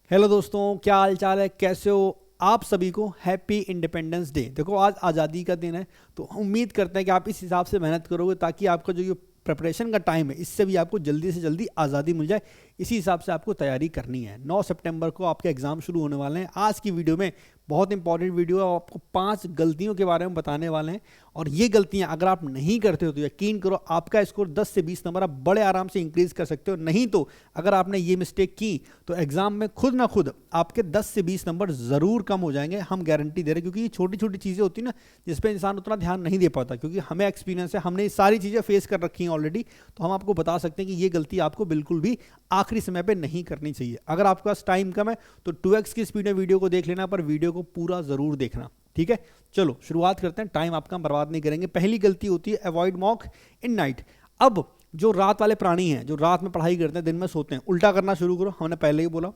Hello दोस्तों, क्या हाल चाल है, कैसे हो आप सभी को। Happy independence day. देखो आज आज़ादी का दिन है, तो उम्मीद करते हैं कि आप इस हिसाब से मेहनत करोगे ताकि आपका जो ये प्रिपरेशन का टाइम है इससे भी आपको जल्दी से जल्दी आज़ादी मिल जाए। इसी हिसाब से आपको तैयारी करनी है। 9 सितंबर को आपके एग्ज़ाम शुरू होने वाले हैं। आज की वीडियो में बहुत इंपॉर्टेंट वीडियो है, आपको 5 गलतियों के बारे में बताने वाले हैं और ये गलतियां अगर आप नहीं करते हो तो यकीन करो आपका स्कोर 10 से 20 नंबर आप बड़े आराम से इंक्रीज कर सकते हो। नहीं तो अगर आपने ये मिस्टेक की तो एग्जाम में खुद ना खुद आपके 10 से 20 नंबर ज़रूर कम हो जाएंगे। हम गारंटी दे रहे हैं, क्योंकि ये छोटी छोटी चीज़ें होती हैं ना जिस पे इंसान उतना ध्यान नहीं दे पाता, क्योंककि हमें एक्सपीरियंस है, हमने ये सारी चीज़ें फेस कर रखी हैं ऑलरेडी। तो हम आपको बता सकते हैं कि ये गलती आपको बिल्कुल भी आखिरी समय पर नहीं करनी चाहिए। अगर आपके पास टाइम कम है तो 2x की स्पीड में वीडियो को देख लेना, पर वीडियो को पूरा ज़रूर देखना। ठीक है, चलो शुरुआत करते हैं। टाइम आपका बर्बाद नहीं करेंगे। पहली गलती होती है अवॉइड मॉक इन नाइट। अब जो रात वाले प्राणी हैं, जो रात में पढ़ाई करते हैं, दिन में सोते हैं, उल्टा करना शुरू करो। हमने पहले ही बोला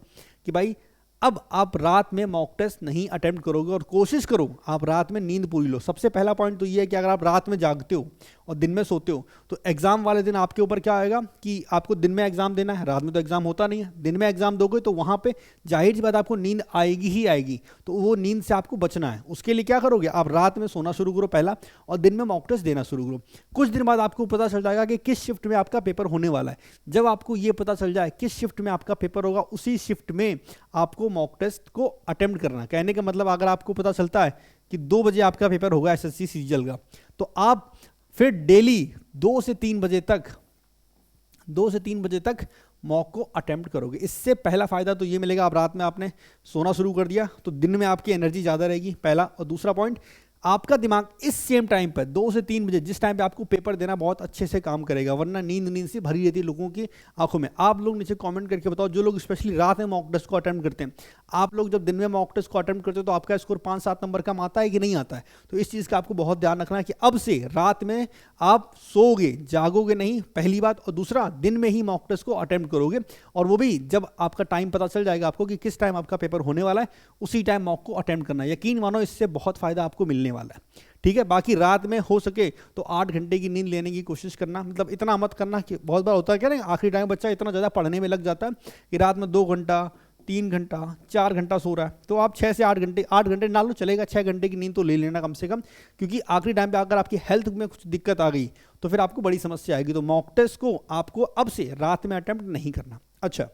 कि भाई अब आप रात में मॉक टेस्ट नहीं अटेम्प्ट करोगे और कोशिश करो आप रात में नींद पूरी लो। सबसे पहला पॉइंट तो ये है कि अगर आप रात में जागते हो और दिन में सोते हो तो एग्जाम वाले दिन आपके ऊपर क्या आएगा कि आपको दिन में एग्जाम देना है। रात में तो एग्जाम होता नहीं है। दिन में एग्जाम दोगे तो वहां पे जाहिर सी बात आपको नींद आएगी ही आएगी। तो वो नींद से आपको बचना है। उसके लिए क्या करोगे, आप रात में सोना शुरू करो पहला, और दिन में मॉक टेस्ट देना शुरू करो। कुछ दिन बाद आपको पता चल जाएगा कि किस शिफ्ट में आपका पेपर होने वाला है। जब आपको ये पता चल जाए किस शिफ्ट में आपका पेपर होगा, उसी शिफ्ट में आपको मॉक टेस्ट को अटेम्प्ट करना। कहने का मतलब अगर आपको पता चलता है कि 2 बजे आपका पेपर होगा एसएससी सीजीएल का, तो आप फिर डेली 2 से 3 बजे तक मॉक को अटेम्प्ट करोगे। इससे पहला फायदा तो ये मिलेगा, आप रात में आपने सोना शुरू कर दिया तो दिन में आपकी एनर्जी ज़्यादा रहेगी, पहला। और दूसरा पॉइंट, आपका दिमाग इस सेम टाइम पर 2 से 3 बजे जिस टाइम पे आपको पेपर देना बहुत अच्छे से काम करेगा, वरना नींद से भरी रहती है लोगों की आंखों में। आप लोग नीचे कमेंट करके बताओ, जो लोग स्पेशली रात में मॉक टेस्ट को अटेम्प्ट करते हैं, आप लोग जब दिन में मॉक टेस्ट को अटेम्प्ट करते हो तो आपका स्कोर 5-7 नंबर कम आता है कि नहीं आता है। तो इस चीज़ का आपको बहुत ध्यान रखना है कि अब से रात में आप सोओगे, जागोगे नहीं, पहली बात। और दूसरा, दिन में ही मॉक टेस्ट को अटेम्प्ट करोगे, और वो भी जब आपका टाइम पता चल जाएगा आपको कि किस टाइम आपका पेपर होने वाला है, उसी टाइम मॉक को अटेम्प्ट करना। यकीन मानो इससे बहुत फायदा आपको मिलने वाला है। ठीक है, बाकी रात में हो सके तो 8 घंटे की नींद लेने की कोशिश करना। मतलब इतना मत करना कि बहुत बार होता है क्या ना, आखिरी टाइम बच्चा इतना ज़्यादा पढ़ने में लग जाता है कि रात में 2 घंटा, 3 घंटा, 4 घंटा सो रहा है। तो आप 6 से 8 घंटे ना लो, चलेगा, 6 घंटे की नींद तो ले लेना कम से कम, क्योंकि आखिरी टाइम पे अगर आपकी हेल्थ में कुछ दिक्कत आ गई तो फिर आपको बड़ी समस्या आएगी। तो मॉक टेस्ट को आपको अब से रात में अटेम्प्ट नहीं करना। अच्छा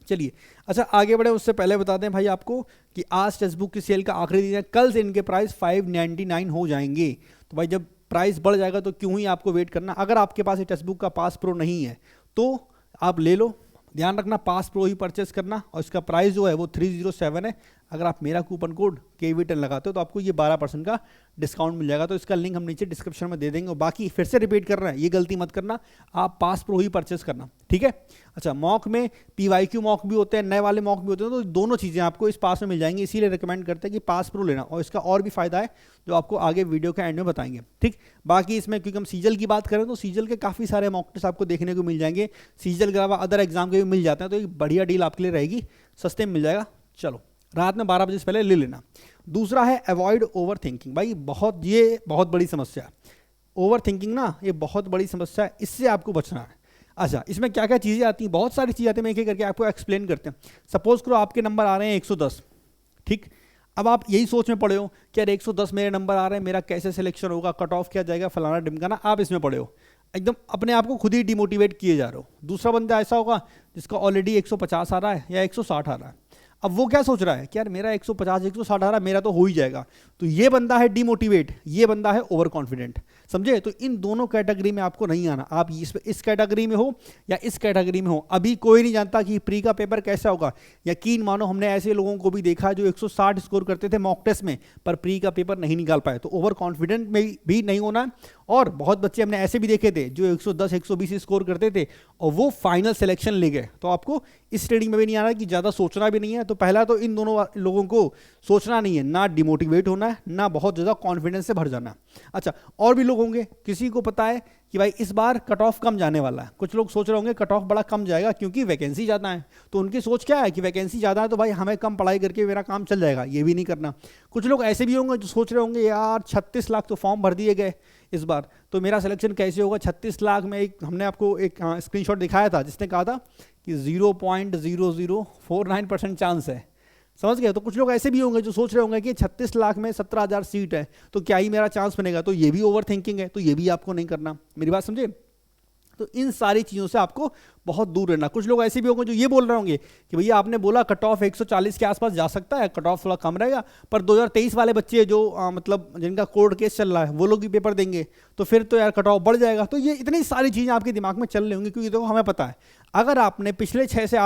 चलिए, अच्छा आगे बढ़े उससे पहले बता दें भाई आपको कि आज टेक्स्ट बुक की सेल का आखिरी दिन है। कल से इनके प्राइस 599 हो जाएंगे। तो भाई जब प्राइस बढ़ जाएगा तो क्यों ही आपको वेट करना। अगर आपके पास ये टेक्स्ट बुक का पास प्रो नहीं है तो आप ले लो। ध्यान रखना पास प्रो ही परचेस करना, और इसका प्राइस जो है वो 307 है। अगर आप मेरा कूपन कोड KV10 लगाते हो तो आपको ये 12% का डिस्काउंट मिल जाएगा। तो इसका लिंक हम नीचे डिस्क्रिप्शन में दे देंगे। और बाकी फिर से रिपीट कर रहे हैं, ये गलती मत करना, आप पास प्रो ही परचेस करना। ठीक है, अच्छा मॉक में PYQ मॉक भी होते हैं, नए वाले मॉक भी होते हैं, तो दोनों चीज़ें आपको इस पास में मिल जाएंगी। इसीलिए रिकमेंड करते हैं कि पास प्रो लेना। और इसका और भी फायदा है जो आपको आगे वीडियो के एंड में बताएंगे। ठीक, बाकी इसमें क्योंकि हम सीजल की बात करें तो सीजल के काफ़ी सारे मॉक टेस्ट आपको देखने को मिल जाएंगे। सीजल के अलावा अदर एग्जाम के भी मिल जाते हैं, तो एक बढ़िया डील आपके लिए रहेगी, सस्ते में मिल जाएगा। चलो रात में 12 बजे से पहले ले लेना। दूसरा है अवॉइड ओवर थिंकिंग। भाई ये बहुत बड़ी समस्या है। ओवर थिंकिंग ना ये बहुत बड़ी समस्या है, इससे आपको बचना है। अच्छा इसमें क्या क्या चीज़ें आती हैं, बहुत सारी चीज़ें आती हैं, मैं एक करके आपको एक्सप्लेन करते हैं। सपोज करो आपके नंबर आ रहे हैं 110। ठीक, अब आप यही सोच में पड़े हो कि यार 110 मेरे नंबर आ रहे हैं, मेरा कैसे सिलेक्शन होगा, कट ऑफ क्या जाएगा, फलाना ढिमकाना। आप इसमें पड़े हो, एकदम अपने आप को खुद ही डिमोटिवेट किए जा रहे हो। दूसरा बंदा ऐसा होगा जिसका ऑलरेडी 150 आ रहा है या 160 आ रहा है। अब वो क्या सोच रहा है कि यार मेरा 150 160 आ रहा है, मेरा तो हो ही जाएगा। तो ये बंदा है डिमोटिवेट, ये बंदा है ओवर कॉन्फिडेंट। समझे, तो इन दोनों कैटेगरी में आपको नहीं आना। आप इस कैटेगरी में हो या इस कैटेगरी में हो। अभी कोई नहीं जानता कि प्री का पेपर कैसा होगा। यकीन मानो हमने ऐसे लोगों को भी देखा जो 160 स्कोर करते थे मॉक टेस्ट में, पर प्री का पेपर नहीं निकाल पाए। तो ओवर कॉन्फिडेंट में भी नहीं होना। और बहुत बच्चे हमने ऐसे भी देखे थे जो 110 120 स्कोर करते थे और वो फाइनल सिलेक्शन ले गए। तो आपको इस ट्रेडिंग में भी नहीं आना कि ज़्यादा सोचना भी नहीं है। तो पहला तो इन दोनों लोगों को सोचना नहीं है, ना डिमोटिवेट होना है, ना बहुत ज़्यादा कॉन्फिडेंस से भर जाना है। अच्छा और भी लोग होंगे, किसी को पता है कि भाई इस बार कट ऑफ कम जाने वाला है। कुछ लोग सोच रहे होंगे कट ऑफ बड़ा कम जाएगा क्योंकि वैकेंसी ज़्यादा है। तो उनकी सोच क्या है कि वैकेंसी ज़्यादा है तो भाई हमें कम पढ़ाई करके मेरा काम चल जाएगा। ये भी नहीं करना। कुछ लोग ऐसे भी होंगे जो सोच रहे होंगे यार 36 लाख तो फॉर्म भर दिए गए इस बार, तो मेरा सिलेक्शन कैसे होगा 36 लाख में। हमने आपको एक स्क्रीनशॉट दिखाया था जिसने कहा था कि 0.0049% चांस है। समझ गए? तो कुछ लोग ऐसे भी होंगे जो सोच रहे होंगे कि 36 लाख में 17,000 सीट है तो क्या ही मेरा चांस बनेगा, तो ये भी ओवर थिंकिंग है, तो ये भी आपको नहीं करना। मेरी बात समझे? तो इन सारी चीज़ों से आपको बहुत दूर रहना। कुछ लोग ऐसे भी होंगे जो ये बोल रहे होंगे कि भैया आपने बोला कट ऑफ 140 के आसपास जा सकता है, कट ऑफ थोड़ा कम रहेगा, पर 2023 वाले बच्चे जो मतलब जिनका कोर्ट केस चल रहा है वो लोग भी पेपर देंगे तो फिर तो यार कट ऑफ बढ़ जाएगा। तो ये इतनी सारी चीज़ें आपके दिमाग में चल रही होंगी, क्योंकि देखो हमें पता है अगर आपने पिछले 6 से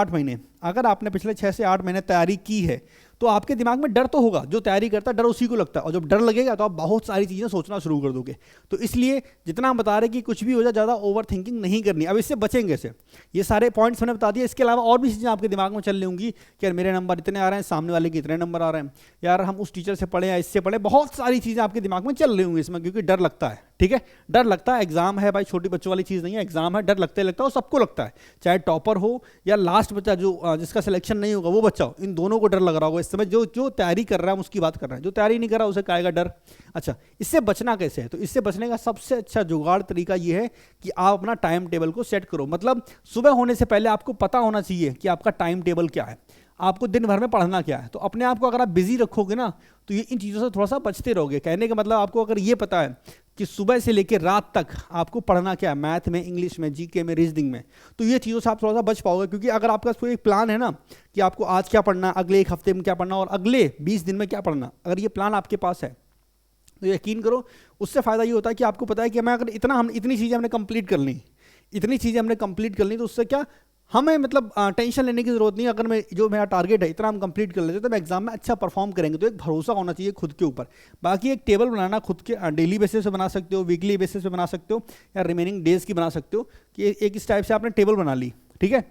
8 महीने तैयारी की है तो आपके दिमाग में डर तो होगा, जो तैयारी करता है डर उसी को लगता है, और जब डर लगेगा तो आप बहुत सारी चीज़ें सोचना शुरू कर दोगे। तो इसलिए जितना हम बता रहे कि कुछ भी हो जाए ज़्यादा ओवर थिंकिंग नहीं करनी। अब इससे बचेंगे से, ये सारे पॉइंट्स मैंने बता दिए, इसके अलावा और भी चीज़ें आपके दिमाग में चल रही होंगी कि यार मेरे नंबर इतने आ रहे हैं, सामने वाले के इतने नंबर आ रहे हैं, यार हम उस टीचर से पढ़े या इससे पढ़े, बहुत सारी चीज़ें आपके दिमाग में चल रही होंगी इसमें, क्योंकि डर लगता है। ठीक है, डर लगता है, एग्जाम है भाई, छोटी बच्चों वाली चीज़ नहीं है, एग्जाम है, डर लगता है, सबको लगता है, चाहे टॉपर हो या लास्ट बच्चा जो जिसका सिलेक्शन नहीं होगा वो बच्चा हो, इन दोनों को डर लग रहा होगा इस समय। जो तैयारी कर रहा है उसकी बात कर रहे हैं, जो तैयारी नहीं कर रहा उसे काएगा डर। अच्छा, इससे बचना कैसे है? तो इससे बचने का सबसे अच्छा जुगाड़ तरीका ये है कि आप अपना टाइम टेबल को सेट करो। मतलब सुबह होने से पहले आपको पता होना चाहिए कि आपका टाइम टेबल क्या है, आपको दिन भर में पढ़ना क्या है। तो अपने आप को अगर आप बिजी रखोगे ना तो ये इन चीज़ों से थोड़ा सा बचते रहोगे। कहने का मतलब आपको अगर ये पता है कि सुबह से लेकर रात तक आपको पढ़ना क्या है, मैथ में, इंग्लिश में, जीके में, रीजनिंग में, तो ये चीज़ों से आप थोड़ा सा बच पाओगे। क्योंकि अगर आपका कोई एक प्लान है ना कि आपको आज क्या पढ़ना, अगले 1 हफ्ते में क्या पढ़ना और अगले 20 दिन में क्या पढ़ना, अगर ये प्लान आपके पास है तो यकीन करो उससे फ़ायदा ये होता है कि आपको पता है कि मैं अगर इतनी चीज़ें हमने कंप्लीट कर ली, तो उससे क्या हमें मतलब टेंशन लेने की जरूरत नहीं। अगर मैं जो मेरा टारगेट है इतना हम कंप्लीट कर लेते तो मैं एग्जाम में अच्छा परफॉर्म करेंगे। तो एक भरोसा होना चाहिए खुद के ऊपर। बाकी एक टेबल बनाना खुद के डेली बेसिस पे बना सकते हो, वीकली बेसिस पे बना सकते हो, या रिमेनिंग डेज की बना सकते हो कि एक इस टाइप से आपने टेबल बना ली। ठीक है,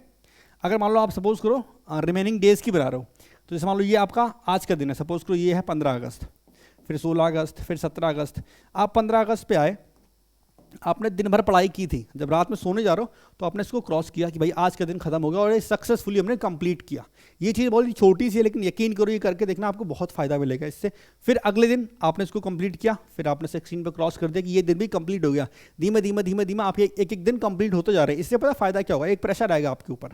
अगर मान लो आप सपोज करो रिमेनिंग डेज की बना रहे हो, तो जैसे मान लो ये आपका आज का दिन है, सपोज करो ये है 15 अगस्त, फिर 16 अगस्त, फिर 17 अगस्त। आप 15 अगस्त पे आए, आपने दिन भर पढ़ाई की थी, जब रात में सोने जा रहे हो तो आपने इसको क्रॉस किया कि भाई आज का दिन खत्म हो गया और ये सक्सेसफुली हमने कंप्लीट किया। ये चीज़ बहुत ही छोटी सी है, लेकिन यकीन करो ये करके देखना आपको बहुत फायदा मिलेगा इससे। फिर अगले दिन आपने इसको कंप्लीट किया, फिर आपने स्क्रीन पर क्रॉस कर दिया कि ये दिन भी कंप्लीट हो गया। धीमे धीमे आप एक एक दिन कंप्लीट होते जा रहे हैं। इससे पता फायदा क्या होगा, एक प्रेशर आएगा आपके ऊपर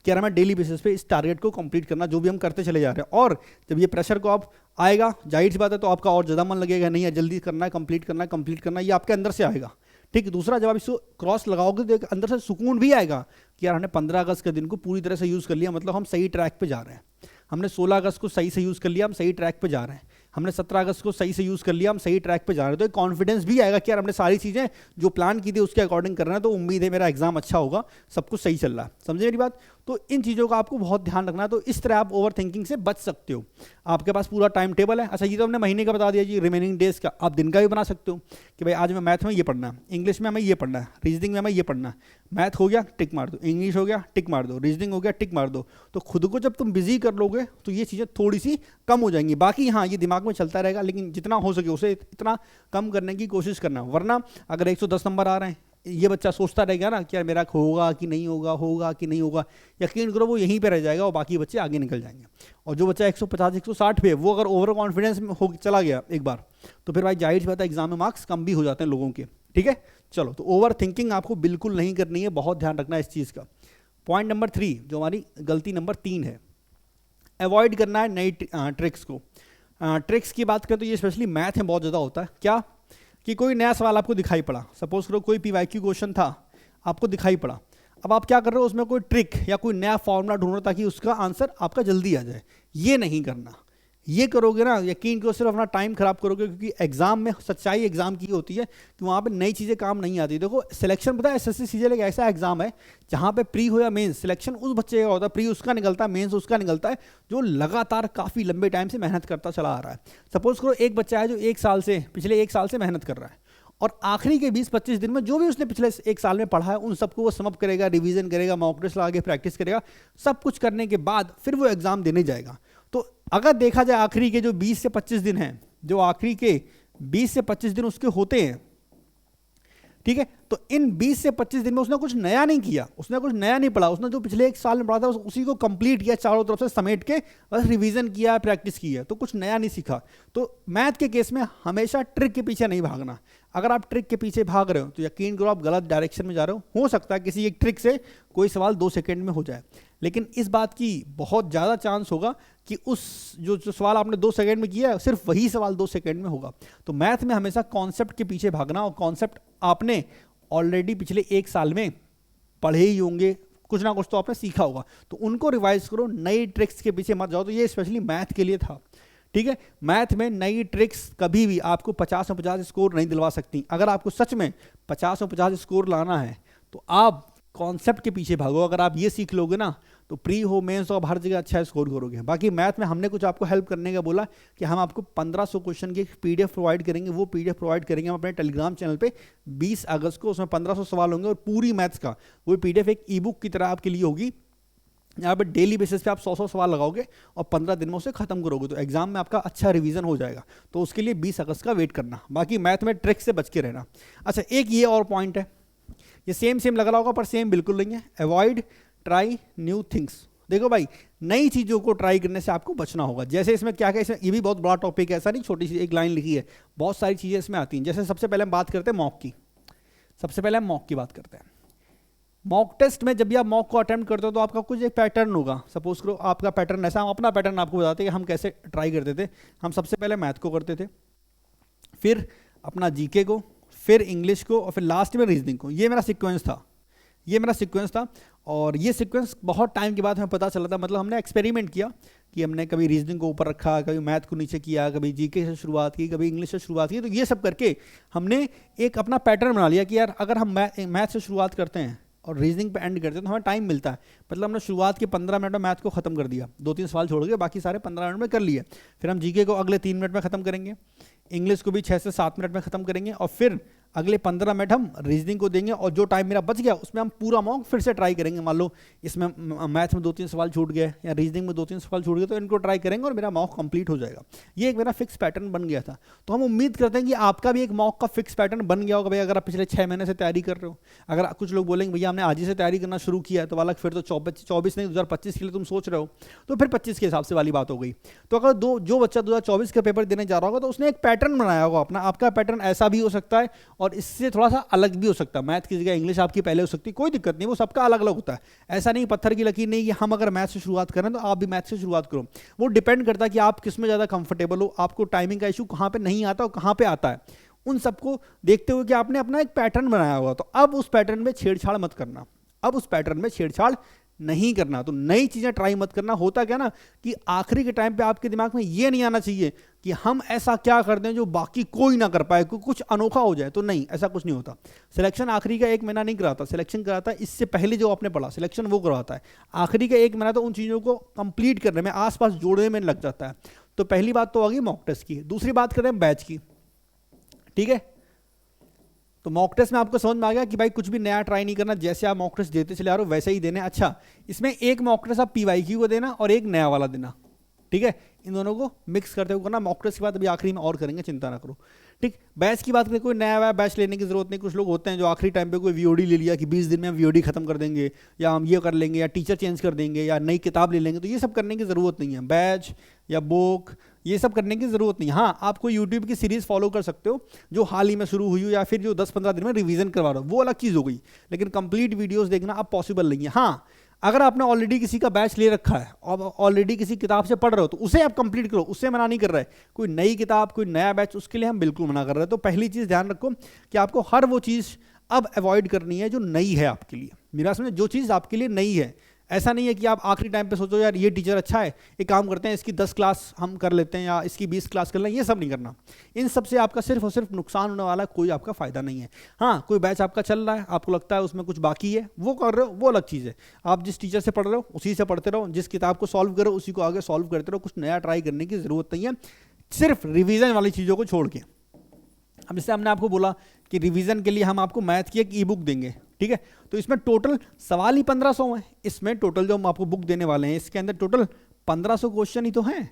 कि यार हमें डेली बेसिस पे इस टारगेट को कंप्लीट करना, जो भी हम करते चले जा रहे हैं। और जब ये प्रेशर को आप आएगा, जाहिर सी बात है, तो आपका और ज़्यादा मन लगेगा, नहीं है जल्दी करना है, कंप्लीट करना है, ये आपके अंदर से आएगा। ठीक है, दूसरा जब आप इसको क्रॉस लगाओगे तो एक अंदर से सुकून भी आएगा कि यार हमने 15 अगस्त के दिन को पूरी तरह से यूज़ कर लिया, मतलब हम सही ट्रैक पे जा रहे हैं। हमने 16 अगस्त को सही से यूज़ कर लिया, हम सही ट्रैक पे जा रहे हैं। हमने 17 अगस्त को सही से यूज़ कर लिया, हम सही ट्रैक पे जा रहे हैं। तो एक कॉन्फिडेंस भी आएगा कि यार हमने सारी चीज़ें जो प्लान की थी उसके अकॉर्डिंग कर रहे हैं, तो उम्मीद है मेरा एग्जाम अच्छा होगा, सब कुछ सही चल रहा है। समझे मेरी बात? तो इन चीज़ों का आपको बहुत ध्यान रखना है। तो इस तरह आप ओवर थिंकिंग से बच सकते हो। आपके पास पूरा टाइम टेबल है। अच्छा, ये तो हमने महीने का बता दिया जी, रिमेनिंग डेज का। आप दिन का भी बना सकते हो कि भाई आज मैं मैथ में ये पढ़ना है, इंग्लिश में हमें ये पढ़ना है, रीजनिंग में हमें ये पढ़ना है। मैथ हो गया, टिक मार दो, इंग्लिश हो गया, टिक मार दो, रीजनिंग हो गया, टिक मार दो। तो खुद को जब तुम बिजी कर लोगे तो ये चीज़ें थोड़ी सी कम हो जाएंगी। बाकी हाँ, ये दिमाग में चलता रहेगा, लेकिन जितना हो सके उसे इतना कम करने की कोशिश करना। वरना अगर 110 नंबर आ रहे हैं, ये बच्चा सोचता रहेगा ना कि यार मेरा होगा कि नहीं होगा, यकीन करो वो यहीं पे रह जाएगा और बाकी बच्चे आगे निकल जाएंगे। और जो बच्चा 150 160 पे, वो अगर ओवर कॉन्फिडेंस में हो चला गया एक बार, तो फिर भाई जाहिर सी बात है एग्जाम में मार्क्स कम भी हो जाते हैं लोगों के। ठीक है, चलो, तो ओवर थिंकिंग आपको बिल्कुल नहीं करनी है, बहुत ध्यान रखना है इस चीज़ का। पॉइंट नंबर 3, जो हमारी गलती नंबर 3 है, अवॉइड करना है नई ट्रिक्स को। ट्रिक्स की बात करें तो ये स्पेशली मैथ में बहुत ज़्यादा होता है। क्या कि कोई नया सवाल आपको दिखाई पड़ा, सपोज करो कोई PYQ क्वेश्चन था, आपको दिखाई पड़ा। अब आप क्या कर रहे हो, उसमें कोई ट्रिक या कोई नया फॉर्मूला ढूंढ रहे हो ताकि उसका आंसर आपका जल्दी आ जाए। ये नहीं करना। ये करोगे ना, यकीन करो सिर्फ अपना टाइम खराब करोगे। क्योंकि एग्जाम में सच्चाई एग्जाम की होती है कि वहाँ पे नई चीज़ें काम नहीं आती। देखो सिलेक्शन पता है, SSC CGL एक ऐसा एग्जाम है जहाँ पे प्री हो या मेंस, सिलेक्शन उस बच्चे का होता है, प्री उसका निकलता है, मेंस उसका निकलता है जो लगातार काफ़ी लंबे टाइम से मेहनत करता चला आ रहा है। सपोज करो एक बच्चा है जो पिछले एक साल से मेहनत कर रहा है, और आखिरी के 20-25 दिन में जो भी उसने पिछले एक साल में पढ़ा है उन सबको वो समअप करेगा, रिवीजन करेगा, मॉक टेस्ट लगा के प्रैक्टिस करेगा। सब कुछ करने के बाद फिर वो एग्जाम देने जाएगा। तो अगर देखा जाए आखिरी के जो 20 से 25 दिन हैं, जो आखिरी के 20 से 25 दिन उसके होते हैं, ठीक है। तो इन 20 से 25 दिन में उसने कुछ नया नहीं किया, उसने कुछ नया नहीं पढ़ा, उसने जो पिछले 1 साल में पढ़ा था उसी को कंप्लीट किया, चारों तरफ से समेट के बस रिवीजन किया, प्रैक्टिस की है, तो कुछ नया नहीं सीखा। तो मैथ के केस में हमेशा ट्रिक के पीछे नहीं भागना। अगर आप ट्रिक के पीछे भाग रहे हो तो यकीन करो आप गलत डायरेक्शन में जा रहे हो सकता है किसी एक ट्रिक से कोई सवाल 2 सेकंड में हो जाए, लेकिन इस बात की बहुत ज़्यादा चांस होगा कि उस जो सवाल आपने 2 सेकंड में किया है सिर्फ वही सवाल 2 सेकंड में होगा। तो मैथ में हमेशा कॉन्सेप्ट के पीछे भागना, और कॉन्सेप्ट आपने ऑलरेडी पिछले 1 साल में पढ़े ही होंगे, कुछ ना कुछ तो आपने सीखा होगा, तो उनको रिवाइज करो, नई ट्रिक्स के पीछे मत जाओ। तो ये स्पेशली मैथ के लिए था, ठीक है। मैथ में नई ट्रिक्स कभी भी आपको 50 में 50 स्कोर नहीं दिलवा सकती। अगर आपको सच में 50 में 50 स्कोर लाना है तो आप कॉन्सेप्ट के पीछे भागो। अगर आप ये सीख लोगे ना तो प्री हो, मेंस हो, हर जगह अच्छा स्कोर करोगे। बाकी मैथ में हमने कुछ आपको हेल्प करने का बोला कि हम आपको 1500 क्वेश्चन की PDF प्रोवाइड करेंगे। वो PDF प्रोवाइड करेंगे हम अपने टेलीग्राम चैनल पे 20 अगस्त को। उसमें 1500 सवाल होंगे और पूरी मैथ्स का वो PDF एक ई-बुक की तरह आपके लिए होगी। यहाँ पर डेली बेसिस पे आप 100 सवाल लगाओगे और 15 दिन में उसे खत्म करोगे, तो एग्जाम में आपका अच्छा रिवीजन हो जाएगा। तो उसके लिए 20 अगस्त का वेट करना। बाकी मैथ में ट्रिक से बच के रहना। अच्छा, एक ये और पॉइंट है, ये सेम लग रहा होगा पर सेम बिल्कुल नहीं है। Avoid try new things. देखो भाई, नई चीज़ों को ट्राई करने से आपको बचना होगा। जैसे इसमें क्या क्या, इसमें ये भी बहुत बड़ा टॉपिक है, ऐसा नहीं छोटी सी एक लाइन लिखी है, बहुत सारी चीज़ें इसमें आती हैं। जैसे सबसे पहले हम बात करते हैं मॉक की। सबसे पहले हम मॉक की बात करते हैं। मॉक टेस्ट में जब भी आप मॉक को अटेम्प्ट करते हो तो आपका कुछ एक पैटर्न होगा। सपोज करो आपका पैटर्न ऐसा, हम अपना पैटर्न आपको बताते हैं कि हम कैसे ट्राई करते थे। हम सबसे पहले मैथ को करते थे, फिर अपना जीके को, फिर इंग्लिश को, और फिर लास्ट में रीजनिंग को। ये मेरा सीक्वेंस था। और ये सीक्वेंस बहुत टाइम के बाद हमें पता चला था, मतलब हमने एक्सपेरिमेंट किया कि हमने कभी रीजनिंग को ऊपर रखा, कभी मैथ को नीचे किया, कभी जीके से शुरुआत की, कभी इंग्लिश से शुरुआत की। तो ये सब करके हमने एक अपना पैटर्न बना लिया कि यार अगर हम मैथ से शुरुआत करते हैं और रीजनिंग पे एंड करते हैं तो हमें टाइम मिलता है। मतलब हमने शुरुआत के 15 मिनट में मैथ को खत्म कर दिया, 2-3 सवाल छोड़ के बाकी सारे 15 मिनट में कर लिए। फिर हम जीके को अगले 3 मिनट में खत्म करेंगे, इंग्लिश को भी 6 से 7 मिनट में खत्म करेंगे, और फिर अगले 15 मिनट हम रीजनिंग को देंगे। और जो टाइम मेरा बच गया उसमें हम पूरा मॉक फिर से ट्राई करेंगे। मान लो इसमें मैथ में 2-3 सवाल छूट गए या रीजनिंग में 2-3 सवाल छूट गए, तो इनको ट्राई करेंगे और मेरा मॉक कंप्लीट हो जाएगा। ये एक मेरा फिक्स पैटर्न बन गया था। तो हम उम्मीद करते हैं कि आपका भी एक मॉक का फिक्स पैटर्न बन गया होगा। भाई अगर आप पिछले 6 महीने से तैयारी कर रहे हो, अगर कुछ लोग बोलेंगे भैया हमने आज ही से तैयारी करना शुरू किया, तो वाला फिर तो 24 नहीं 2025 के लिए तुम सोच रहे हो, तो फिर 25 के हिसाब से वाली बात हो गई। तो अगर जो बच्चा 2024 का पेपर देने जा रहा होगा तो उसने एक पैटर्न बनाया होगा अपना। आपका पैटर्न ऐसा भी हो सकता है और इससे थोड़ा सा अलग भी हो सकता है। मैथ की जगह इंग्लिश आपकी पहले हो सकती है, कोई दिक्कत नहीं, वो सबका अलग अलग होता है। ऐसा नहीं पत्थर की लकीर नहीं कि हम अगर मैथ से शुरुआत करें तो आप भी मैथ से शुरुआत करो। वो डिपेंड करता है कि आप किस में ज़्यादा कंफर्टेबल हो, आपको टाइमिंग का इशू कहाँ पे नहीं आता और कहाँ पे आता है। उन सबको देखते हुए कि आपने अपना एक पैटर्न बनाया होगा, तो अब उस पैटर्न में छेड़छाड़ मत करना, अब उस पैटर्न में छेड़छाड़ नहीं करना। तो नई चीज़ें ट्राई मत करना। होता क्या ना कि आखिरी के टाइम पे आपके दिमाग में ये नहीं आना चाहिए कि हम ऐसा क्या कर दें जो बाकी कोई ना कर पाए, कुछ अनोखा हो जाए। तो नहीं, ऐसा कुछ नहीं होता। सिलेक्शन आखिरी का 1 महीना नहीं कराता, सिलेक्शन कराता है इससे पहले जो आपने पढ़ा सिलेक्शन वो करवाता है। आखिरी का 1 महीना तो उन चीज़ों को कंप्लीट करने में, आसपास जोड़ने में लग जाता है। तो पहली बात तो आ गई मॉक टेस्ट की। दूसरी बात करें बैच की, ठीक है। तो मॉक टेस्ट में आपको समझ में आ गया कि भाई कुछ भी नया ट्राई नहीं करना, जैसे आप मॉक टेस्ट देते चले आ रहे हो वैसे ही देने। अच्छा, इसमें एक मॉक टेस्ट आप PYQ को देना और एक नया वाला देना, ठीक है। इन दोनों को मिक्स करते हुए करना। मॉक टेस्ट के बाद अभी आखिरी में और करेंगे, चिंता ना करो, ठीक। बैच की बात करें, कोई नया बैच लेने की जरूरत नहीं। कुछ लोग होते हैं जो आखिरी टाइम पे कोई VOD ले लिया कि 20 दिन में हम VOD खत्म कर देंगे, या हम ये कर लेंगे, या टीचर चेंज कर देंगे, या नई किताब ले लेंगे। तो ये सब करने की ज़रूरत नहीं है। बैच या बुक ये सब करने की ज़रूरत नहीं। हाँ, आप कोई यूट्यूब की सीरीज़ फॉलो कर सकते हो जो हाल ही में शुरू हुई हो, या फिर जो 10-15 दिन में रिवीजन करवा रहे हो, वो अलग चीज़ हो गई। लेकिन कंप्लीट वीडियोस देखना अब पॉसिबल नहीं है। हाँ, अगर आपने ऑलरेडी किसी का बैच ले रखा है और ऑलरेडी किसी किताब से पढ़ रहे हो तो उसे आप कंप्लीट करो, उससे मना नहीं कर रहे। कोई नई किताब, कोई नया बैच, उसके लिए हम बिल्कुल मना कर रहे हैं। तो पहली चीज़ ध्यान रखो कि आपको हर वो चीज़ अब अवॉइड करनी है जो नई है आपके लिए। मेरा समझ, जो चीज़ आपके लिए नई है। ऐसा नहीं है कि आप आखिरी टाइम पे सोचो यार ये टीचर अच्छा है, एक काम करते हैं इसकी 10 क्लास हम कर लेते हैं या इसकी 20 क्लास कर लें। ये सब नहीं करना। इन सब से आपका सिर्फ और सिर्फ नुकसान होने वाला, कोई आपका फ़ायदा नहीं है। हाँ, कोई बैच आपका चल रहा है, आपको लगता है उसमें कुछ बाकी है, वो कर रहे हो, वो अलग चीज़ है। आप जिस टीचर से पढ़ रहे हो उसी से पढ़ते रहो, जिस किताब को सॉल्व करो उसी को आगे सॉल्व करते रहो। कुछ नया ट्राई करने की ज़रूरत नहीं है, सिर्फ रिविज़न वाली चीज़ों को छोड़ के। अब जैसे हमने आपको बोला कि रिवीजन के लिए हम आपको मैथ की एक ई-बुक देंगे, ठीक है। तो इसमें टोटल सवाल ही 1500 हैं। इसमें टोटल जो हम आपको बुक देने वाले हैं इसके अंदर टोटल 1500 क्वेश्चन ही तो हैं,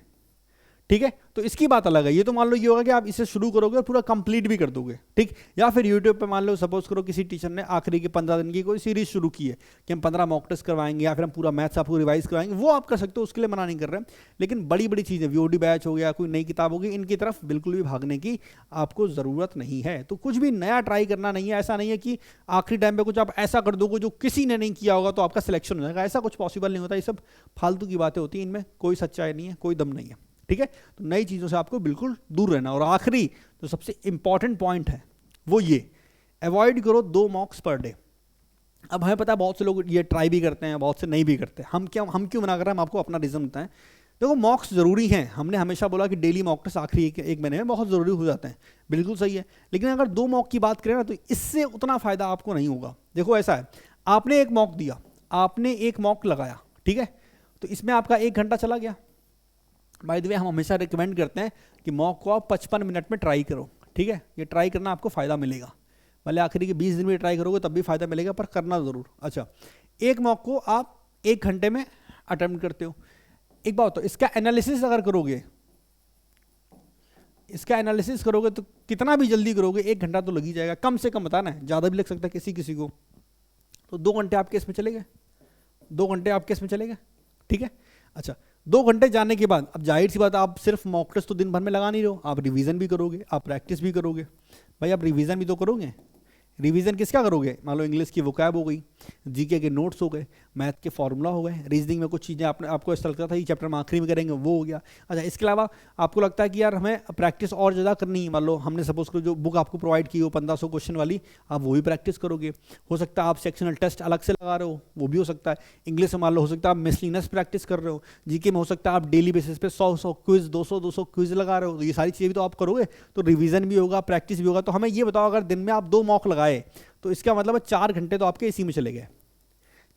ठीक है, तो इसकी बात अलग है। ये तो मान लो ये होगा कि आप इसे शुरू करोगे और पूरा कंप्लीट भी कर दोगे, ठीक। या फिर यूट्यूब पे मान लो सपोज करो किसी टीचर ने आखिरी के 15 दिन की कोई सीरीज शुरू की है कि हम 15 मॉक टेस्ट करवाएंगे या फिर हम पूरा मैथ्स आपको रिवाइज करवाएंगे, वो आप कर सकते हो, उसके लिए मना नहीं कर रहे हैं। लेकिन बड़ी बड़ी चीज़ें, वीओडी बैच हो गया, कोई नई किताब होगी, इनकी तरफ बिल्कुल भी भागने की आपको ज़रूरत नहीं है। तो कुछ भी नया ट्राई करना नहीं है। ऐसा नहीं है कि आखिरी टाइम पे कुछ आप ऐसा कर दोगे जो किसी ने नहीं किया होगा तो आपका सिलेक्शन हो जाएगा, ऐसा कुछ पॉसिबल नहीं होता। ये सब फालतू की बातें होती हैं, इनमें कोई सच्चाई नहीं है, कोई दम नहीं है, ठीक है। तो नई चीज़ों से आपको बिल्कुल दूर रहना। और आखिरी जो सबसे इंपॉर्टेंट पॉइंट है वो ये, अवॉइड करो 2 मॉक्स पर डे। अब हमें पता है बहुत से लोग ये ट्राई भी करते हैं, बहुत से नहीं भी करते। हम क्यों मना कर रहे हैं, हम आपको अपना रीज़न बताएं। देखो मॉक्स ज़रूरी हैं, हमने हमेशा बोला कि डेली मॉक टेस्ट आखिरी एक महीने में बहुत ज़रूरी हो जाते हैं, बिल्कुल सही है। लेकिन अगर 2 मॉक की बात करें ना तो इससे उतना फ़ायदा आपको नहीं होगा। देखो ऐसा है, आपने एक मॉक दिया, आपने एक मॉक लगाया, ठीक है, तो इसमें आपका 1 घंटा चला गया। बाय द वे हम हमेशा रिकमेंड करते हैं कि मॉक को आप 55 मिनट में ट्राई करो, ठीक है। ये ट्राई करना आपको फ़ायदा मिलेगा, भले आखिरी के 20 दिन में ट्राई करोगे तब भी फ़ायदा मिलेगा, पर करना ज़रूर। अच्छा, एक मॉक को आप 1 घंटे में अटेम्प्ट करते हो। एक बात, तो इसका एनालिसिस अगर करोगे, इसका एनालिसिस करोगे तो कितना भी जल्दी करोगे 1 घंटा तो लग ही जाएगा, कम से कम बताना है, ज़्यादा भी लग सकता है किसी को। तो 2 घंटे आपके इसमें चले गए, 2 घंटे आपके इसमें चले गए, ठीक है। अच्छा, 2 घंटे जाने के बाद अब जाहिर सी बात, आप सिर्फ मॉक टेस्ट तो दिन भर में लगा नहीं रहो, आप रिवीजन भी करोगे, आप प्रैक्टिस भी करोगे। भाई आप रिवीजन भी तो करोगे। रिवीजन किसका करोगे, मान लो इंग्लिश की वोकैब हो गई, जीके के नोट्स हो गए, मैथ के फॉर्मूला हो गए, रीजनिंग में कुछ चीज़ें आपको ऐसा लगता था ये चैप्टर में आखिरी में करेंगे, वो हो गया। अच्छा, इसके अलावा आपको लगता है कि यार हमें प्रैक्टिस और ज़्यादा करनी है, मान लो हमने सपोज करो जो बुक आपको प्रोवाइड की हो 1500 क्वेश्चन वाली, आप वो भी प्रैक्टिस करोगे। हो सकता है आप सेक्शनल टेस्ट अलग से लगा रहे हो, वो भी हो सकता है। इंग्लिश में मान लो हो सकता है आप मिसलिनियस प्रैक्टिस कर रहे हो, जीके में हो सकता है आप डेली बेसिस पे 100 क्विज 200 क्विज लगा रहे हो, तो ये सारी चीज़ें भी तो आप करोगे। तो रिवीजन भी होगा, प्रैक्टिस भी होगा। तो हमें ये बताओ, अगर दिन में आप 2 मॉक लगाए तो इसका मतलब 4 घंटे तो आपके इसी में चले गए,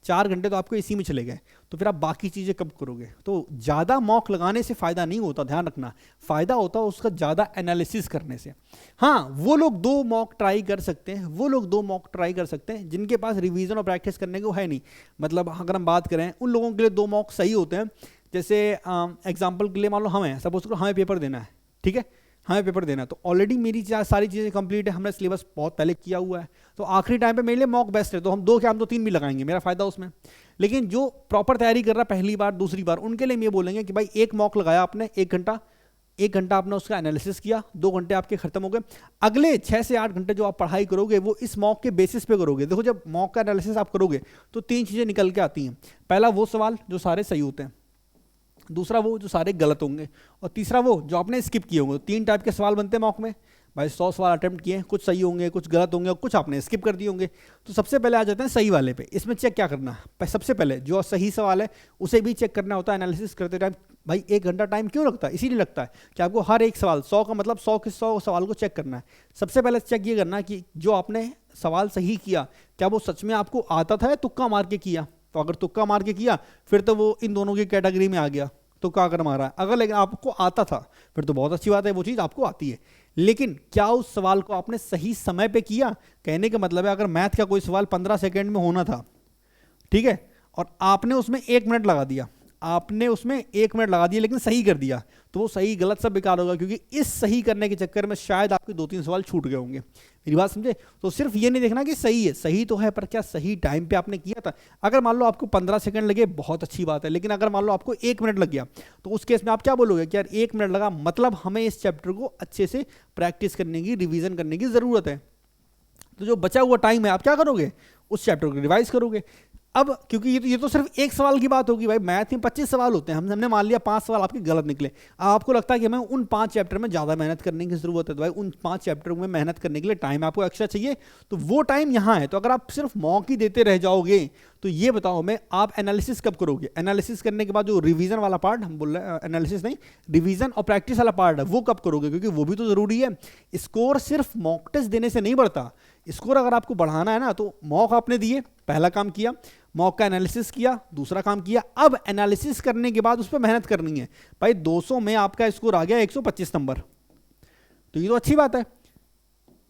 4 घंटे तो आपको इसी में चले गए। तो फिर आप बाकी चीज़ें कब करोगे। तो ज़्यादा मॉक लगाने से फ़ायदा नहीं होता, ध्यान रखना, फ़ायदा होता है उसका ज़्यादा एनालिसिस करने से। हाँ, वो लोग 2 मॉक ट्राई कर सकते हैं, वो लोग 2 मॉक ट्राई कर सकते हैं जिनके पास रिवीजन और प्रैक्टिस करने को है नहीं। मतलब अगर हम बात करें, उन लोगों के लिए 2 मॉक सही होते हैं। जैसे एग्जाम्पल के लिए मान लो हमें सपोज करो हमें पेपर देना है, ठीक है, हमें पेपर देना है, तो ऑलरेडी मेरी सारी चीज़ें कंप्लीट है, हमने सिलेबस बहुत पहले किया हुआ है, तो आखिरी टाइम पे मेरे लिए मॉक बेस्ट है। तो हम 2 क्या, हम तो 3 भी लगाएंगे, मेरा फ़ायदा उसमें। लेकिन जो प्रॉपर तैयारी कर रहा है पहली बार दूसरी बार, उनके लिए हम ये बोलेंगे कि भाई एक मॉक लगाया आपने 1 घंटा आपने उसका एनालिसिस किया, 2 घंटे आपके खत्म हो गए। अगले 6 से 8 घंटे जो आप पढ़ाई करोगे वो इस मॉक के बेसिस पे करोगे। देखो जब मॉक का एनालिसिस आप करोगे तो 3 चीज़ें निकल के आती हैं। पहला वो सवाल जो सारे सही होते हैं, दूसरा वो जो सारे गलत होंगे, और तीसरा वो जो आपने स्किप किए होंगे। 3 टाइप के सवाल बनते हैं मॉक में। भाई 100 सवाल अटेम्प्ट किए, कुछ सही होंगे, कुछ गलत होंगे, और कुछ आपने स्किप कर दिए होंगे। तो सबसे पहले आ जाते हैं सही वाले पे। इसमें चेक क्या करना है, सबसे पहले जो सही सवाल है उसे भी चेक करना होता है एनालिसिस करते टाइम। भाई 1 घंटा टाइम क्यों लगता है, इसीलिए लगता है कि आपको हर एक सवाल 100 का मतलब 100 के 100 सवाल को चेक करना है। सबसे पहले चेक ये करना है कि जो आपने सवाल सही किया क्या वो सच में आपको आता था या तुक्का मार के किया। तो अगर तुक्का मार के किया फिर तो वो इन दोनों की कैटेगरी में आ गया, तुक्का अगर मारा है। अगर लेकिन आपको आता था फिर तो बहुत अच्छी बात है, वो चीज़ आपको आती है। लेकिन क्या उस सवाल को आपने सही समय पे किया। कहने का मतलब है अगर मैथ का कोई सवाल 15 सेकेंड में होना था, ठीक है, और आपने उसमें 1 मिनट लगा दिया, आपने उसमें 1 मिनट लगा दिया लेकिन सही कर दिया, तो वो सही गलत सब बेकार होगा, क्योंकि इस सही करने के चक्कर में शायद आपके 2-3 सवाल छूट गए होंगे। मेरी बात समझे। तो सिर्फ ये नहीं देखना कि सही है, सही तो है पर क्या सही टाइम पे आपने किया था। अगर मान लो आपको 15 सेकंड लगे बहुत अच्छी बात है, लेकिन अगर मान लो आपको 1 मिनट लग गया तो उस केस में आप क्या बोलोगे कि यार 1 मिनट लगा मतलब हमें इस चैप्टर को अच्छे से प्रैक्टिस करने की, रिविजन करने की ज़रूरत है। तो जो बचा हुआ टाइम है आप क्या करोगे, उस चैप्टर को रिवाइज करोगे। अब क्योंकि ये तो सिर्फ एक सवाल की बात होगी। भाई मैथ में 25 सवाल होते हैं, हमने मान लिया 5 सवाल आपके गलत निकले। आपको लगता है कि हमें उन 5 चैप्टर में ज़्यादा मेहनत करने की ज़रूरत है, तो भाई उन 5 चैप्टर में मेहनत करने के लिए टाइम आपको एक्स्ट्रा चाहिए, तो वो टाइम यहाँ है। तो अगर आप सिर्फ मॉक ही देते रह जाओगे तो ये बताओ हमें आप एनालिसिस कब करोगे। एनालिसिस करने के बाद जो रिवीजन वाला पार्ट, हम बोल रहे हैं एनालिसिस नहीं, रिवीजन और प्रैक्टिस वाला पार्ट है, वो कब करोगे, क्योंकि वो भी तो ज़रूरी है। स्कोर सिर्फ मॉक टेस्ट देने से नहीं बढ़ता। स्कोर अगर आपको बढ़ाना है ना तो मॉक आपने दिए, पहला काम किया, मॉक का एनालिसिस किया, दूसरा काम किया। अब एनालिसिस करने के बाद उस पर मेहनत करनी है। भाई 200 में आपका स्कोर आ गया 125 नंबर, तो ये तो अच्छी बात है।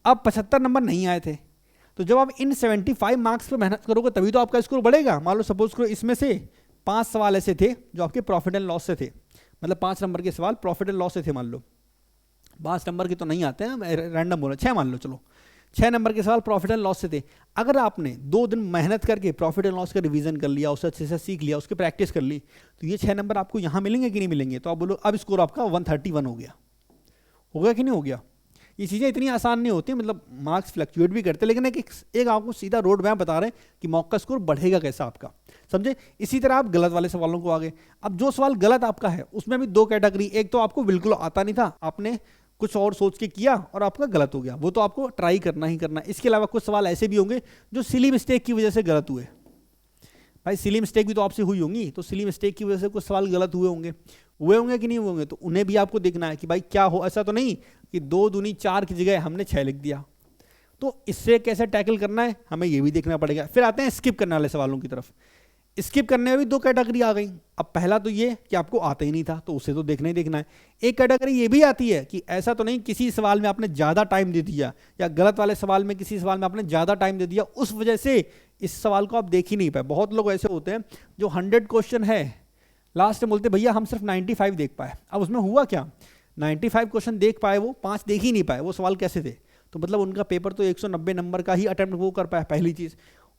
अब 75 नंबर नहीं आए थे, तो जब आप इन 75 मार्क्स पे मेहनत करोगे तभी तो आपका स्कोर बढ़ेगा। मान लो सपोज करो इसमें से 5 सवाल ऐसे थे जो आपके प्रॉफिट एंड लॉस से थे, मतलब 5 नंबर के सवाल प्रॉफिट एंड लॉस से थे मान लो, 5 नंबर के तो नहीं आते हैं, रैंडम बोला, 6 मान लो, चलो 6 नंबर के सवाल प्रॉफिट एंड लॉस से थे। अगर आपने 2 दिन मेहनत करके प्रॉफिट एंड लॉस का रिवीजन कर लिया, उसे अच्छे से सीख लिया, उसकी प्रैक्टिस कर ली, तो ये 6 नंबर आपको यहाँ मिलेंगे कि नहीं मिलेंगे? तो आप बोलो अब स्कोर आपका 131 हो गया कि नहीं हो गया? ये चीज़ें इतनी आसान नहीं होती, मतलब मार्क्स फ्लक्चुएट भी करते हैं, लेकिन एक आपको सीधा रोड मैप बता रहे हैं कि मॉक का स्कोर बढ़ेगा कैसा आपका, समझे? इसी तरह आप गलत वाले सवालों को आगे, अब जो सवाल गलत आपका है उसमें भी 2 कैटेगरी, एक तो आपको बिल्कुल आता नहीं था, आपने कुछ और सोच के किया और आपका गलत हो गया, वो तो आपको ट्राई करना ही करना। इसके अलावा कुछ सवाल ऐसे भी होंगे जो सिली मिस्टेक की वजह से गलत हुए। भाई सिली मिस्टेक भी तो आपसे हुई होंगी, तो सिली मिस्टेक की वजह से कुछ सवाल गलत हुए होंगे कि नहीं हुए होंगे, तो उन्हें भी आपको देखना है कि भाई क्या हो, ऐसा तो नहीं कि 2 दूनी 4 की जगह हमने 6 लिख दिया। तो इससे कैसे टैकल करना है हमें ये भी देखना पड़ेगा। फिर आते हैं स्किप करने वाले सवालों की तरफ। स्किप करने में भी 2 कैटेगरी आ गई। अब पहला तो ये कि आपको आता ही नहीं था, तो उसे तो देखना ही देखना है। एक कैटेगरी ये भी आती है कि ऐसा तो नहीं किसी सवाल में आपने ज़्यादा टाइम दे दिया, या गलत वाले सवाल में किसी सवाल में आपने ज़्यादा टाइम दे दिया, उस वजह से इस सवाल को आप देख ही नहीं पाए। बहुत लोग ऐसे होते हैं जो 100 क्वेश्चन है, लास्ट में बोलते भैया हम सिर्फ 95 देख पाए। अब उसमें हुआ क्या, 95 क्वेश्चन देख पाए, वो 5 देख ही नहीं पाए। वो सवाल कैसे थे? तो मतलब उनका पेपर तो 190 नंबर का ही अटेम्प्ट वो कर पाया। पहली चीज़,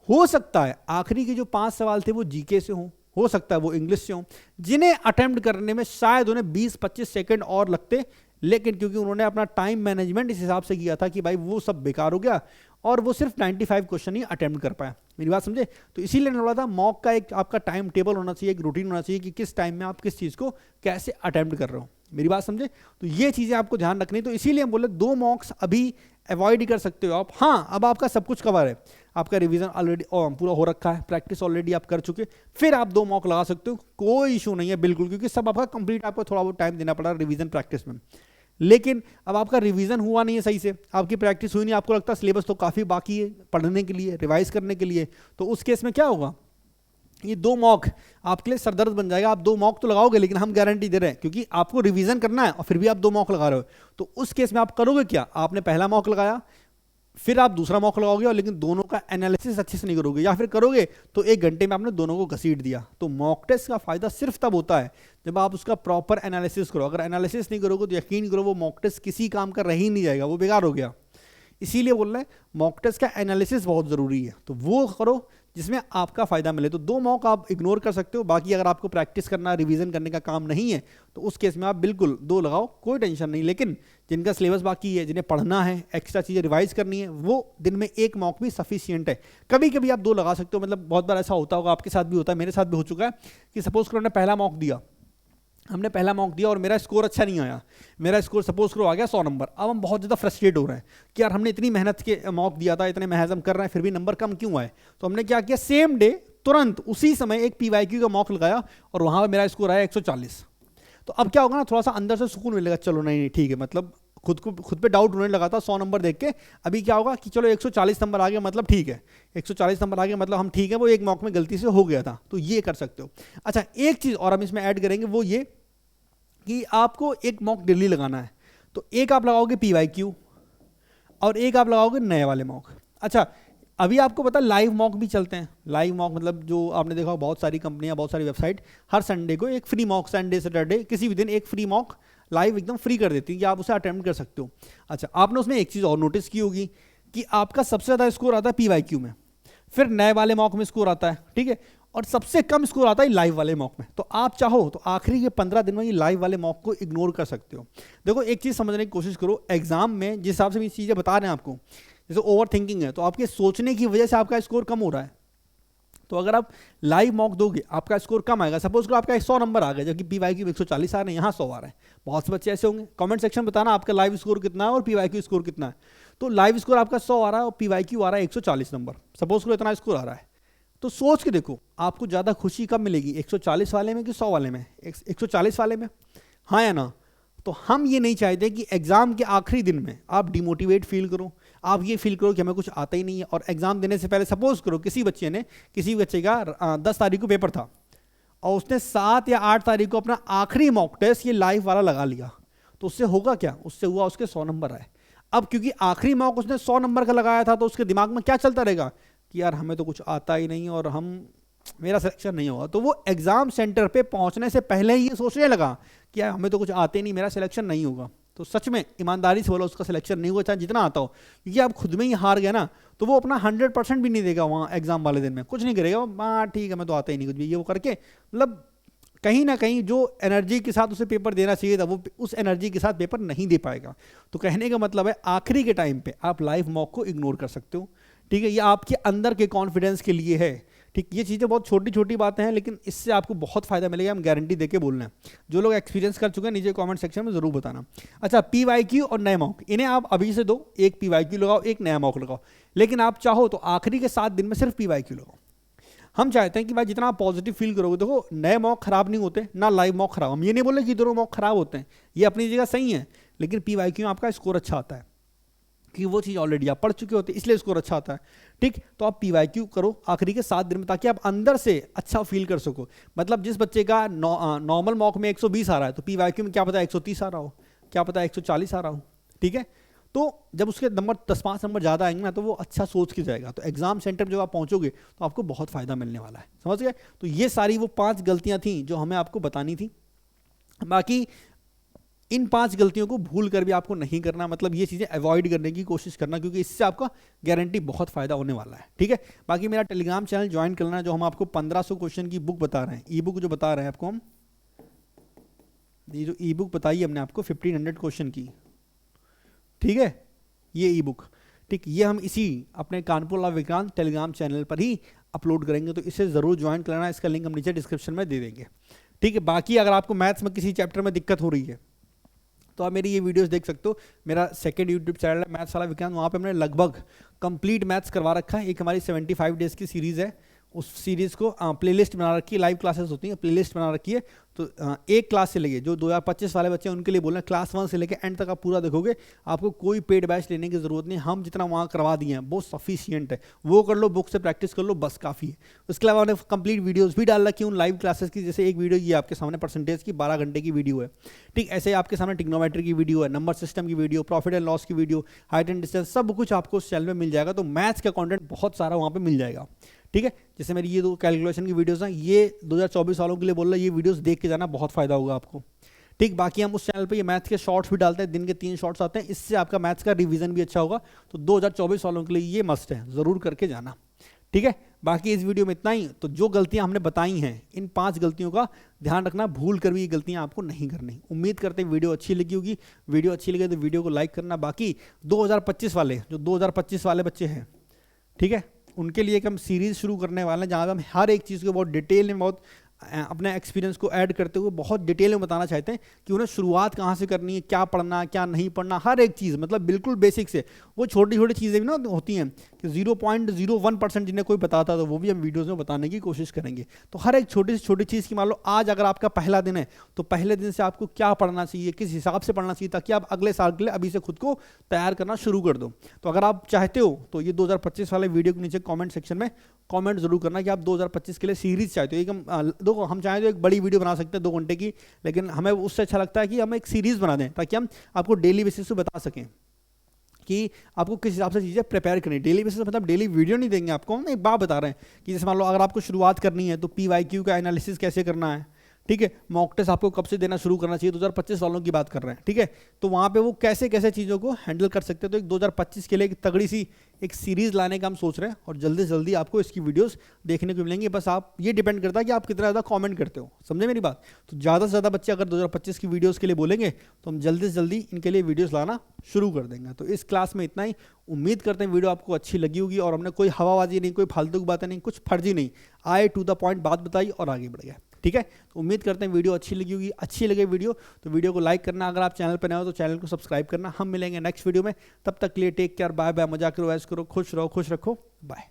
हो सकता है आखिरी के जो 5 सवाल थे वो जीके से हों, हो सकता है वो इंग्लिश से हों, जिन्हें अटेम्प्ट करने में शायद उन्हें 20-25 सेकंड और लगते, लेकिन क्योंकि उन्होंने अपना टाइम मैनेजमेंट इस हिसाब से किया था कि भाई वो सब बेकार हो गया और वो सिर्फ 95 क्वेश्चन ही अटेम्प्ट कर पाया। मेरी बात समझे? तो इसीलिए बोला था मॉक का एक आपका टाइम टेबल होना चाहिए, एक रूटीन होना चाहिए कि किस टाइम में आप किस चीज़ को कैसे अटेम्प्ट कर रहे हो। मेरी बात समझे? तो ये चीज़ें आपको ध्यान रखनी, तो इसीलिए हम बोले 2 मॉक्स अभी अवॉइड ही कर सकते हो आप। हाँ, अब आपका सब कुछ कवर है, आपका रिवीजन ऑलरेडी पूरा हो रखा है, प्रैक्टिस ऑलरेडी आप कर चुके, फिर आप 2 मॉक लगा सकते हो, कोई इशू नहीं है बिल्कुल, क्योंकि सब आपका कंप्लीट, आपको थोड़ा बहुत टाइम देना पड़ा रिवीजन प्रैक्टिस में। लेकिन अब आपका रिवीजन हुआ नहीं है सही से, आपकी प्रैक्टिस हुई नहीं, आपको लगता है सिलेबस तो काफ़ी बाकी है पढ़ने के लिए, रिवाइज करने के लिए, तो उस केस में क्या होगा, ये 2 मॉक आपके लिए सरदर्द बन जाएगा। आप 2 मॉक तो लगाओगे, लेकिन हम गारंटी दे रहे हैं क्योंकि आपको रिवीजन करना है और फिर भी आप 2 मॉक लगा रहे हो, तो उस केस में आप करोगे क्या, आपने पहला मॉक लगाया, फिर आप दूसरा मॉक लगाओगे और लेकिन दोनों का एनालिसिस अच्छे से नहीं करोगे, या फिर करोगे तो 1 घंटे में आपने दोनों को घसीट दिया। तो मॉक टेस्ट का फायदा सिर्फ तब होता है जब आप उसका प्रॉपर एनालिसिस करो। अगर एनालिसिस नहीं करोगे तो यकीन करो वो मॉक टेस्ट किसी काम का रह ही नहीं जाएगा, वो बेकार हो गया। इसीलिए बोल रहे हैं मॉक टेस्ट का एनालिसिस बहुत ज़रूरी है, तो वो करो जिसमें आपका फायदा मिले। तो 2 मॉक आप इग्नोर कर सकते हो, बाकी अगर आपको प्रैक्टिस करना, रिवीजन करने का काम नहीं है तो उस केस में आप बिल्कुल 2 लगाओ, कोई टेंशन नहीं। लेकिन जिनका सिलेबस बाकी है, जिन्हें पढ़ना है, एक्स्ट्रा चीज़ें रिवाइज करनी है, वो दिन में 1 मॉक भी सफिशियंट है। कभी कभी आप 2 लगा सकते हो, मतलब बहुत बार ऐसा होता होगा, आपके साथ भी होता है, मेरे साथ भी हो चुका है कि सपोज करो हमने पहला मॉक दिया, और मेरा स्कोर अच्छा नहीं आया, मेरा स्कोर सपोज करो आ गया 100 नंबर। अब हम बहुत ज़्यादा फ्रस्ट्रेट हो रहे हैं कि यार हमने इतनी मेहनत के मॉक दिया था, इतने मेहनत हम कर रहे हैं, फिर भी नंबर कम क्यों आए। तो हमने क्या किया, सेम डे तुरंत उसी समय एक PYQ का मॉक लगाया और वहाँ पर मेरा स्कोर आया 140। तो अब क्या होगा ना, थोड़ा सा अंदर से सुकून मिलेगा, चलो नहीं ठीक है, मतलब खुद पे डाउट होने लगा था 100 नंबर देख के। अभी क्या होगा कि चलो 140 नंबर आ गया, मतलब ठीक है, 140 नंबर आ गया मतलब हम ठीक है, वो एक मॉक में गलती से हो गया था, तो ये कर सकते हो। अच्छा, एक चीज़ और हम इसमें ऐड करेंगे, वो ये कि आपको एक मॉक डेली लगाना है। तो एक आप लगाओगे PYQ और एक आप लगाओगे नए वाले मॉक। अच्छा, अभी आपको पता लाइव मॉक भी चलते हैं। लाइव मॉक मतलब जो आपने देखा बहुत सारी कंपनियां, बहुत सारी वेबसाइट हर संडे को एक फ्री मॉक, संडे सैटरडे किसी भी दिन एक फ्री मॉक लाइव एकदम फ्री कर देती है कि आप उसे अटेम्प्ट कर सकते हो। अच्छा, आपने उसमें एक चीज़ और नोटिस की होगी कि आपका सबसे ज़्यादा स्कोर आता है PYQ में, फिर नए वाले मॉक में स्कोर आता है, ठीक है, और सबसे कम स्कोर आता है लाइव वाले मॉक में। तो आप चाहो तो आखिरी के 15 दिन में ये लाइव वाले मॉक को इग्नोर कर सकते हो। देखो एक चीज़ समझने की कोशिश करो, एग्जाम में जिस हिसाब से ये चीज़ें बता रहे हैं आपको, जैसे ओवर थिंकिंग है, तो आपके सोचने की वजह से आपका स्कोर कम हो रहा है। तो अगर आप लाइव मॉक दोगे आपका स्कोर कम आएगा। सपोज करो आपका 100 नंबर आ गया, जबकि PYQ 140 आ रहे हैं, यहाँ 100 आ रहा है। बहुत से बच्चे ऐसे होंगे, कमेंट सेक्शन बताना आपका लाइव स्कोर कितना है और PYQ स्कोर कितना है। तो लाइव स्कोर आपका 100 आ रहा है और PYQ आ रहा है 140 नंबर, सपोज करो इतना स्कोर आ रहा है। तो सोच के देखो आपको ज़्यादा खुशी कब मिलेगी, 140 वाले में कि 100 वाले में? 140 वाले में, हाँ या ना? तो हम ये नहीं चाहते कि एग्ज़ाम के आखिरी दिन में आप डिमोटिवेट फील करो, आप ये फील करो कि हमें कुछ आता ही नहीं है। और एग्ज़ाम देने से पहले सपोज करो किसी बच्चे का 10 तारीख को पेपर था और उसने 7 या 8 तारीख को अपना आखिरी मॉक टेस्ट ये लाइव वाला लगा लिया, तो उससे होगा क्या, उससे हुआ उसके 100 नंबर आए। अब क्योंकि आखिरी मॉक उसने 100 नंबर का लगाया था, तो उसके दिमाग में क्या चलता रहेगा कि यार हमें तो कुछ आता ही नहीं और हम मेरा सिलेक्शन नहीं होगा, तो वो एग्जाम सेंटर पे पहुंचने से पहले ही ये सोचने लगा कि यार हमें तो कुछ आते नहीं, मेरा सिलेक्शन नहीं होगा। तो सच में ईमानदारी से बोलो उसका सिलेक्शन नहीं हुआ, चाहे जितना आता हो, क्योंकि आप खुद में ही हार गए ना, तो वो अपना 100% भी नहीं देगा वहाँ एग्जाम वाले दिन में, कुछ नहीं करेगा, हाँ ठीक है मैं तो आता ही नहीं कुछ भी, ये वो करके मतलब कहीं ना कहीं जो एनर्जी के साथ उसे पेपर देना चाहिए था वो उस एनर्जी के साथ पेपर नहीं दे पाएगा। तो कहने का मतलब है आखिरी के टाइम पे आप लाइव मॉक को इग्नोर कर सकते हो, ठीक है, ये आपके अंदर के कॉन्फिडेंस के लिए है, ठीक। ये चीज़ें बहुत छोटी छोटी बातें हैं, लेकिन इससे आपको बहुत फायदा मिलेगा, हम गारंटी देके बोल रहे हैं। जो लोग एक्सपीरियंस कर चुके हैं नीचे कमेंट सेक्शन में जरूर बताना। अच्छा, PYQ और नए मॉक, इन्हें आप अभी से दो, एक PYQ लगाओ एक नया मॉक लगाओ, लेकिन आप चाहो तो आखिरी के 7 दिन में सिर्फ PYQ लगाओ। हम चाहते हैं कि भाई जितना आप पॉजिटिव फील करोगे, देखो नए मॉक खराब नहीं होते ना लाइव मॉक खराब, हम ये नहीं बोले कि दोनों मॉक खराब होते हैं, ये अपनी जगह सही है, लेकिन PYQ में आपका स्कोर अच्छा आता है कि वो चीज़ ऑलरेडी आप पढ़ चुके होते हैं, इसलिए स्कोर अच्छा आता है, ठीक। तो आप PYQ करो आखिरी के 7 दिन में, ताकि आप अंदर से अच्छा फील कर सको। मतलब जिस बच्चे का नॉर्मल मॉक में 120 आ रहा है, तो PYQ में क्या पता 130 आ रहा हो, क्या पता 140 आ रहा हो, ठीक है। तो जब उसके नंबर 10-5 नंबर ज़्यादा आएंगे ना, तो वो अच्छा सोच के जाएगा, तो एग्जाम सेंटर में जब आप पहुंचोगे तो आपको बहुत फायदा मिलने वाला है, समझ गए। तो ये सारी वो 5 गलतियां थी जो हमें आपको बतानी थी। बाकी इन 5 गलतियों को भूल कर भी आपको नहीं करना, मतलब ये चीज़ें अवॉइड करने की कोशिश करना, क्योंकि इससे आपका गारंटी बहुत फायदा होने वाला है, ठीक है। बाकी मेरा टेलीग्राम चैनल ज्वाइन करना, जो हम आपको 1500 क्वेश्चन की बुक बता रहे हैं, ई बुक जो बता रहे हैं आपको हम, ये जो ई बुक बताई हमने आपको 1500 क्वेश्चन की, ठीक है, ये ई बुक, ठीक, ये हम इसी अपने Kanpur law Vikrant Telegram channel पर ही अपलोड करेंगे, तो इसे ज़रूर ज्वाइन करना, इसका लिंक हम नीचे डिस्क्रिप्शन में दे देंगे, ठीक है। बाकी अगर आपको मैथ्स में किसी चैप्टर में दिक्कत हो रही है, तो आप मेरी ये वीडियोस देख सकते हो, मेरा सेकंड यूट्यूब चैनल है मैथ्स वाला विक्रांत, वहाँ पे हमने लगभग कंप्लीट मैथ्स करवा रखा है। एक हमारी 75 डेज़ की सीरीज़ है, उस सीरीज़ को प्लेलिस्ट बना रखी है, लाइव क्लासेस होती हैं, प्लेलिस्ट बना रखी है। तो एक क्लास से लेके जो 2025 वाले बच्चे हैं उनके लिए बोल रहे हैं, क्लास 1 से लेके एंड तक आप पूरा देखोगे, आपको कोई पेड बैच लेने की ज़रूरत नहीं, हम जितना वहाँ करवा दिए हैं वो सफिशियंट है, वो कर लो, बुक से प्रैक्टिस कर लो, बस काफ़ी है। उसके अलावा हमने कंप्लीट वीडियोज़ भी डाल रखी है उन लाइव क्लासेस की, जैसे एक वीडियो ये आपके सामने परसेंटेज की 12 घंटे की वीडियो है, ठीक। ऐसे आपके सामने ट्रिग्नोमेट्री की वीडियो है, नंबर सिस्टम की वीडियो, प्रॉफिट एंड लॉस की वीडियो, हाइट एंड डिस्टेंस, सब कुछ आपको उस चैनल में मिल जाएगा। तो मैथ्स का कंटेंट बहुत सारा वहाँ पे मिल जाएगा, ठीक है। जैसे मेरी ये 2 कैलकुलेशन की वीडियोस हैं, ये 2024 वालों के लिए बोल रहा है, ये वीडियोस देख के जाना, बहुत फायदा होगा आपको, ठीक। बाकी हम उस चैनल पे ये मैथ्स के शॉर्ट्स भी डालते हैं, दिन के 3 शॉर्ट्स आते हैं, इससे आपका मैथ्स का रिवीजन भी अच्छा होगा। तो 2024 वालों के लिए ये मस्ट है, ज़रूर करके जाना, ठीक है। बाकी इस वीडियो में इतना ही। तो जो गलतियां हमने बताई हैं, इन 5 गलतियों का ध्यान रखना, भूल कर भी ये गलतियां आपको नहीं करनी। उम्मीद करते हैं वीडियो अच्छी लगी होगी, वीडियो अच्छी लगे तो वीडियो को लाइक करना। बाकी 2025 वाले, जो 2025 वाले बच्चे हैं, ठीक है, उनके लिए एक हम सीरीज़ शुरू करने वाले हैं, जहाँ हम हर एक चीज़ को बहुत डिटेल में, बहुत अपने एक्सपीरियंस को ऐड करते हुए बहुत डिटेल में बताना चाहते हैं कि उन्हें शुरुआत कहाँ से करनी है, क्या पढ़ना क्या नहीं पढ़ना, हर एक चीज़, मतलब बिल्कुल बेसिक से। वो छोटी छोटी चीज़ें भी ना होती हैं कि 0.01% जिन्हें कोई बताता, तो वो भी हम वीडियोज़ में बताने की कोशिश करेंगे। तो हर एक छोटी से छोटी चीज़ की, मान लो आज अगर आपका पहला दिन है, तो पहले दिन से आपको क्या पढ़ना चाहिए, किस हिसाब से पढ़ना चाहिए, ताकि आप अगले साल के लिए अभी से खुद को तैयार करना शुरू कर दो। तो अगर आप चाहते हो तो ये 2025 वाले वीडियो के नीचे कॉमेंट सेक्शन में कॉमेंट जरूर करना कि आप 2025 के लिए सीरीज़ चाहते हो। एक हम चाहें तो एक बड़ी वीडियो बना सकते हैं 2 घंटे की, लेकिन हमें उससे अच्छा लगता है कि हम एक सीरीज़ बना दें, ताकि हम आपको डेली बेसिस पे बता सकें कि आपको किस हिसाब से चीज़ें प्रिपेयर करनी है। डेली बेसिस मतलब डेली वीडियो नहीं देंगे आपको, हम एक बात बता रहे हैं कि जैसे मान लो अगर आपको शुरुआत करनी है तो PYQ का एनालिसिस कैसे करना है, ठीक है, मॉक टेस्ट आपको कब से देना शुरू करना चाहिए, 2025 वालों की बात कर रहे हैं, ठीक है। तो वहाँ पे वो कैसे कैसे चीज़ों को हैंडल कर सकते हैं। तो एक 2025 के लिए एक तगड़ी सी एक सीरीज़ लाने का हम सोच रहे हैं, और जल्दी से जल्दी आपको इसकी वीडियोस देखने को मिलेंगी। बस आप, ये डिपेंड करता है कि आप कितना ज़्यादा कमेंट करते हो, समझे मेरी बात। तो ज़्यादा से ज़्यादा बच्चे अगर 2025 की वीडियोज़ के लिए बोलेंगे, तो हम जल्दी से जल्दी इनके लिए वीडियोज़ लाना शुरू कर देंगे। तो इस क्लास में इतना ही। उम्मीद करते हैं वीडियो आपको अच्छी लगी होगी, और हमने कोई हवाबाजी नहीं, कोई फालतू की बातें नहीं, कुछ फर्जी नहीं, आए टू द पॉइंट बात बताई और आगे बढ़ गया, ठीक है। तो उम्मीद करते हैं वीडियो अच्छी लगी होगी। अच्छी लगे वीडियो तो वीडियो को लाइक करना, अगर आप चैनल पर नए हो तो चैनल को सब्सक्राइब करना। हम मिलेंगे नेक्स्ट वीडियो में, तब तक के लिए टेक केयर, बाय बाय, मजा करो, ऐश करो, खुश रहो, खुश रखो, बाय।